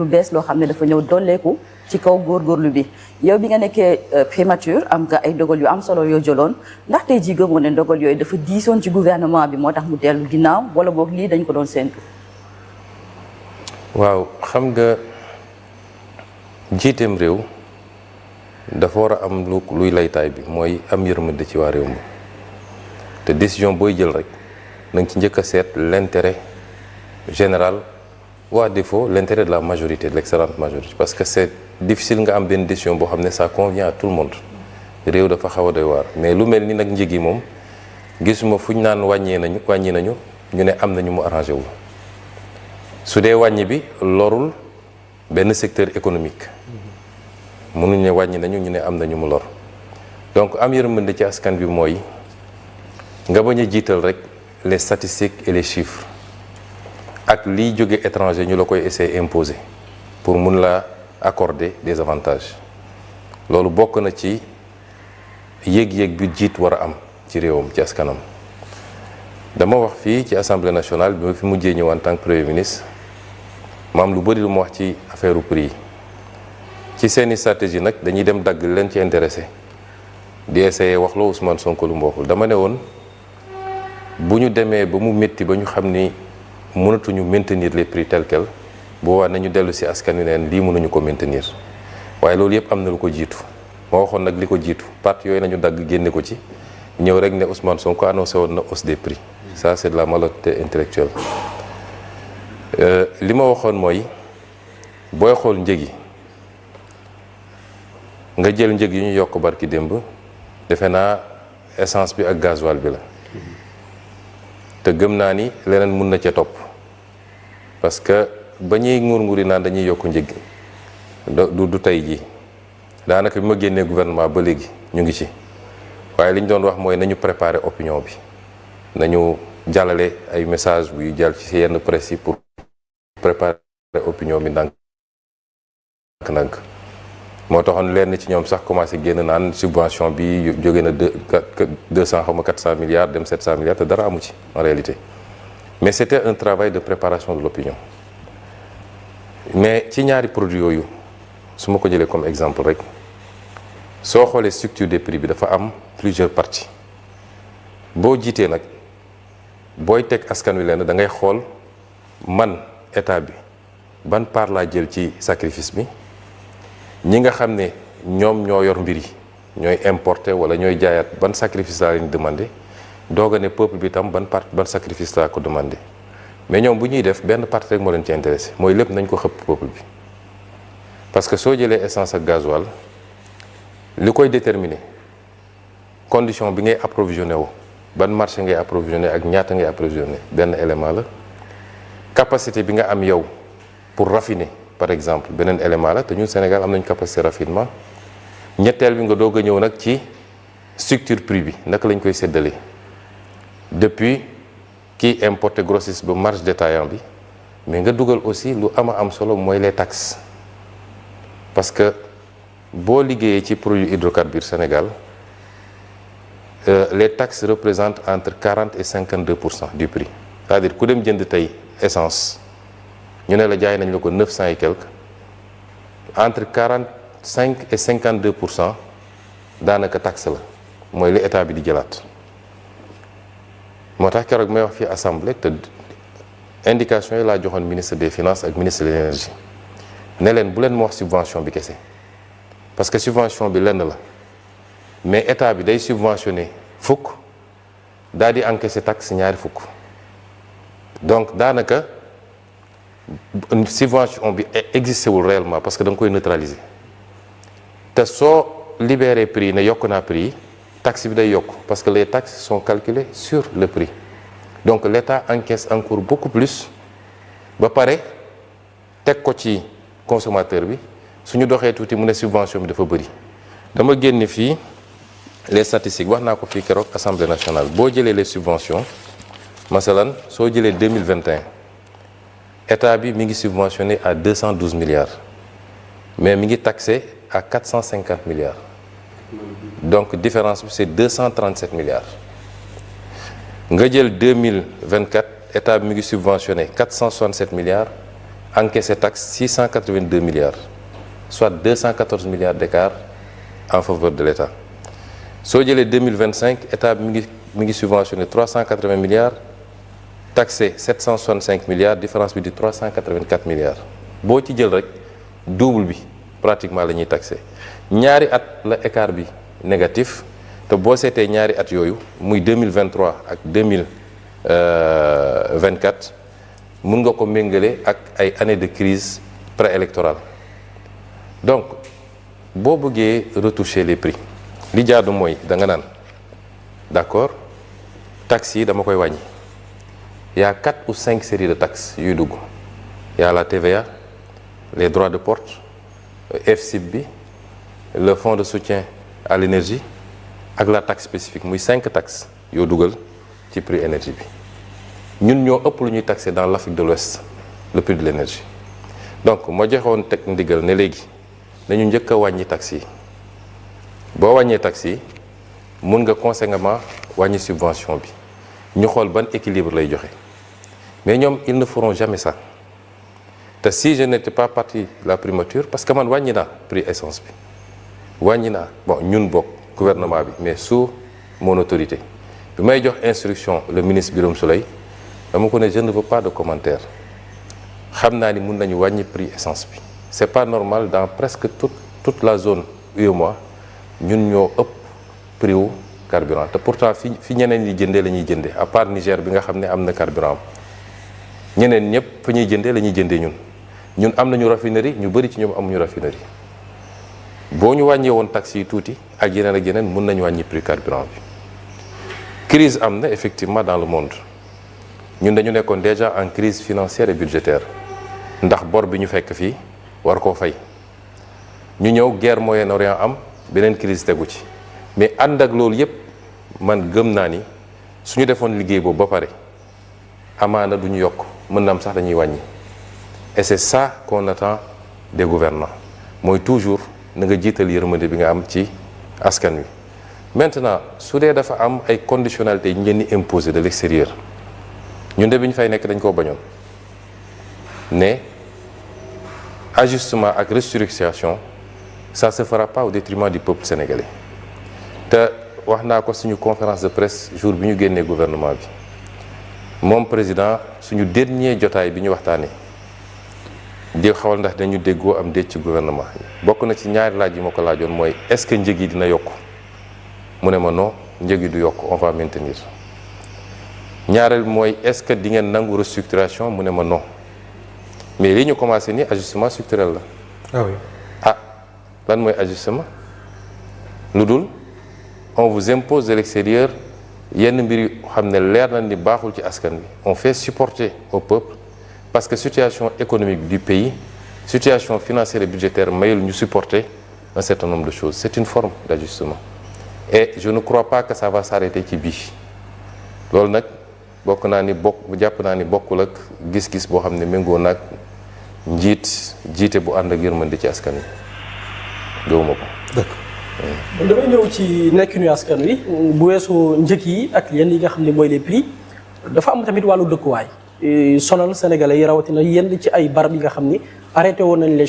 lu bees loo xam ne dafa ñëw dolleeku ci kaw góorgóorlu bi yow bi nga nekkee primature am nga ay dogal yu am solo yoo jëloon ndax tey jii gëmoo ne dogal yooyu dafa diisoon ci gouvernement bi moo tax mu dellu ginnaaw wala boog lii dañ ko doon séntu. waaw xam nga jiiteem réew dafa war a am luy laytaay bi mooy am yërmande ci waa réew mi te décision booy jël rek na nga ci njëkk a seet l'intérêt général ou à défaut l'intérêt de la majorité, de l'excellente majorité, parce que c'est difficile nga am benn décision boo xam ne ça convient à tout le monde réew dafa xaw a doy waar mais lu mel ni nag njëg yi moom gisuma fu ñu naan wàññi nañu ñu ne am nañu mu arrangé wu su dee wàññi bi lorul benn secteur économique mënuñ ne wàññi nañu ñu ne am nañu mu lor donc am yërmande ci askan bi mooy nga bañ a jiital rek les statistiques et les chiffres ak liy jóge étranger ñu la koy essayer imposer pour mun la accorder des avantages loolu bokk na ci yéeg-yéeg bi jiit war a am ci réewam ci askanam dama wax fii ci assemblée nationale bi ma fi mujjee ñëw en tant que premier ministre maam lu bëri lu ma wax ci affaire u prix yi ci seeni stratégie nag dañuy dem dagg leen ci intéressé di essayer wax loo Ousmane Sonko lu mu waxul dama ne woon bu ñu demee ba mu métti ba ñu xam ni mënatuñu maintenir les prix tels quels boobaa nañu dellu si askan wi neen lii mënuñu ko maintenir waaye loolu yëpp am na lu ko jiitu ma waxoon nag li ko jiitu parti yooyu nañu dagg génne ko ci ñëw rek ne Ousmane Sonko annoncé woon na hausse des prix ça c'est de la malhonnêteté intellectuelle li ma waxoon mooy booy xool njëg yi nga jël njëg yi ñu yokk barki démb defe naa essence bi ak gasoil bi la te gëm naa ni leneen mun na ca topp parce que ba ñuy nguur-nguuri naan dañuy yokk njëg du tey jii daanaka bi ma génnee gouvernement ba léegi ñu ngi ci waaye li ñu doon wax mooy nañu préparer opinion bi nañu jàllale ay message buy jàll ci yenn presse yi pour préparer opinion bi ndànk moo taxoon lenn ci ñoom sax commencé génn naan subvention bi jóge na 200 xaw ma 400 milliards dem 700 milliards te dara amu ci en réalité mais c'était un travail de préparation de l'opinion mais ci ñaari produits yooyu su ma ko jëlee comme exemple rek soo xoolee structure des prix bi dafa am plusieurs parties boo jiitee nag booy teg askan wi leen da ngay xool man état bi ban part laa jël ci sacrifice bi ñi nga xam ne ñoom ñoo yor mbir yi ñooy importer wala ñooy jaayaat ban sacrifice laa leen demandé doog a ne peuple bi tam ban sacrifice laa ko demandé mais ñoom bu ñuy def benn partie rek moo leen ci intéressé mooy lépp nañ ko xëpp peuple bi parce que soo jëlee essence ak gasoil li koy déterminer condition bi ngay approvisionné wu ban marché ngay approvisionné ak ñaata ngay approvisionné benn élément la capacité bi nga am yow pour raffiner par exemple beneen élément la te ñun Sénégal am nañu capacité raffinement ñetteel bi nga doog a ñëw nag ci structure prix bi naka lañ koy séddalee depuis kii importé grossiste ba marge détaillant bi mais nga dugal aussi lu am solo mooy les taxes parce que boo liggéeyee ci produit hydrocarbures Sénégal les taxes représentent entre 40 et 52% du prix c'est-à-dire ku dem jënd tey essence ñu ne la jaay nañ la ko 900 et quelques entre 45 et 52% daanaka taxe la mooy li état bi di jëlaat moo tax keroog may wax fii assemblée te indication yi laa joxoon ministre des finances ak ministre de l'énergie ne leen bu leen ma wax subvention bi kese parce que subvention bi lenn la mais état bi day subventionné fukk daal di encaisser taxe ñaari fukk donc daanaka subvention bi existé wul réellement parce que da nga koy neutraliser te soo libéré prix ne yokk naa prix taxe bi day yokk parce que les taxes sont calculées sur le prix donc l'État encaisse encore beaucoup plus ba pare teg ko ci consommateur bi suñu doxee tuuti mu ne subvention bi dafa bëri dama génne fii les statistiques wax naa ko fii keroog Assemblée nationale boo jëlee les subventions masalan soo jëlee 2021 état bi mi ngi subventionné à 212 milliards mais mi ngi taxé à 450 milliards donc différence bi c'est 237 milliards nga jël 2024 état bi mi ngi subventionné 467 milliards encaissé taxe 682 milliards soit 214 milliards d'écart en faveur de l'État soo jëlee 2025 état bi mi ngi subventionné 380 milliards taxé 765 milliards différence bi di 384 milliards boo ci jël rek double bi pratiquement la ñuy taxé ñaari at la écart bi négatif te boo seetee ñaari at yooyu muy 2023 ak 2024 mun nga ko méngale ak ay années de crise préélectorale donc boo bëggee retoucher les prix li jaadu mooy da nga naan d'accord taxes yi dama koy wàññi y a 4 ou 5 séries de taxes yuy dugg y a la TVA les droits de porte FCIB bi le fonds de soutien à l'énergie ak la taxe spécifique muy 5 taxes yoo dugal ci prix énergie bi ñun ñoo ëpp lu ñuy taxé dans l'Afrique de l'Ouest le prix de l'énergie donc moo joxoon teg ndigal ne léegi nañu njëkk a wàññi taxes yi boo wàññee taxes yi mun nga conséquemment wàññi subvention bi ñu xool ban équilibre lay joxe mais ñoom ils ne feront jamais ça te si je n'étais pas parti la primature parce que man wàññi naa prix essence bi wàññi naa bon ñun bokk gouvernement bi mais sous mon autorité bi may jox instruction le ministre Birame Souleye dama ko ne je ne veux pas de commentaire xam naa ni mun nañu wàññi prix essence bi c'est pas normal dans presque toute la zone UEMOA ñun ñoo ëpp prix wu carburant te pourtant fi ñeneen ñi jëndee la ñuy jëndee à part Niger bi nga xam ne am na carburant ñeneen ñëpp fa ñuy jëndee la ñuy jëndee ñun am nañu raffinerie ñu bëri ci ñoom amuñu raffinerie boo ñu wàññee woon taxes yi tuuti ak yeneen mun nañu wàññi prix carburant bi crise am na effectivement dans le monde ñun dañu nekkoon déjà en crise financière et budgétaire ndax bor bi ñu fekk fii war koo fay ñu ñëw guerre Moyen-Orient am beneen crise tegu ci mais ànd ak loolu yépp man gëm naa ni suñu defoon liggéey boobu ba pare amaana du ñu yokk mën na am sax dañuy wàññi et c'est ça qu'on attend des gouvernants mooy toujours na nga jiital yërmande bi nga am ci askan wi maintenant su dee dafa am ay conditionnalités yi ngeen di imposer de l'extérieur ñun de bi ñu fay nekk dañ koo bañoon ne ajustement ak restructuration ça se fera pas au détriment du peuple sénégalais te wax naa ko suñu conférence de presse jour bi ñu génnee gouvernement bi moom président suñu dernier jotaay bi ñu waxtaanee di xawal ndax dañu déggoo am déet ci gouvernement bokk na ci ñaari laaj yi ma ko laajoon mooy est-ce que njëg yi dina yokk mu ne ma non njëg yi du yokk on va maintenir ñaareel mooy est-ce que di ngeen nangu restructuration mu ne ma non mais li ñu commencé nii ajustement structurel la. ah oui ah lan mooy ajustement lu dul on vous impose de l'extérieur yenn mbir yu xam ne leer na ni baaxul ci askan wi on fait supporter au peuple parce que situation économique du pays situation financière et budgétaire mayul ñu supporter un certain nombre de choses c'est une forme d'ajustement et je ne crois pas que ça va s'arrêter ci bii loolu nag jàpp naa ni bokkul ak gis-gis boo xam ne méngoo nag jiite bu ànd ak yërmande ci askan wi gëwuma ko. d'accord damay ñëw ci nekkinu askan wi bu weesoo njëkk yi ak yenn yi nga xam ne mooy les prix dafa am tamit wàllu dëkkuwaay sonal sénégalais yi rawatina yenn ci ay barab yi nga xam ni arrêté woon nañ les